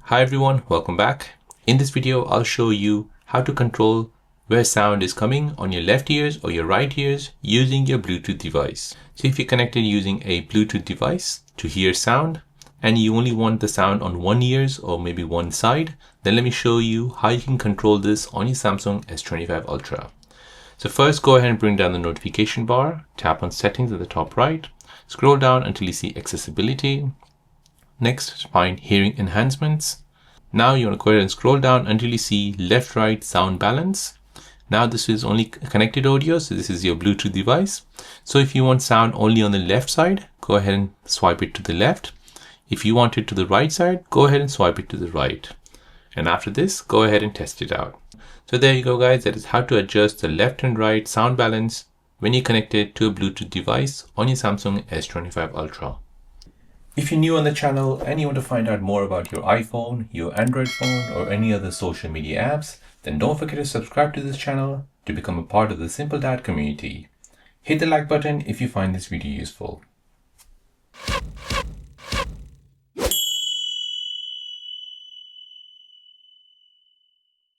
Hi everyone, welcome back. In this video, I'll show you how to control where sound is coming on your left ears or your right ears using your Bluetooth device. So if you're connected using a Bluetooth device to hear sound and you only want the sound on one ears or maybe one side, then let me show you how you can control this on your Samsung S25 Ultra. So first go ahead and bring down the notification bar, tap on settings at the top right, scroll down until you see accessibility. Next, find hearing enhancements. Now you want to go ahead and scroll down until you see left-right sound balance. Now this is only connected audio, so this is your Bluetooth device. So if you want sound only on the left side, go ahead and swipe it to the left. If you want it to the right side, go ahead and swipe it to the right. And after this, go ahead and test it out. So there you go guys, that is how to adjust the left and right sound balance when you connect it to a Bluetooth device on your Samsung S25 Ultra. If you're new on the channel and you want to find out more about your iPhone, your Android phone, or any other social media apps, then don't forget to subscribe to this channel to become a part of the Simple Dad community. Hit the like button if you find this video useful.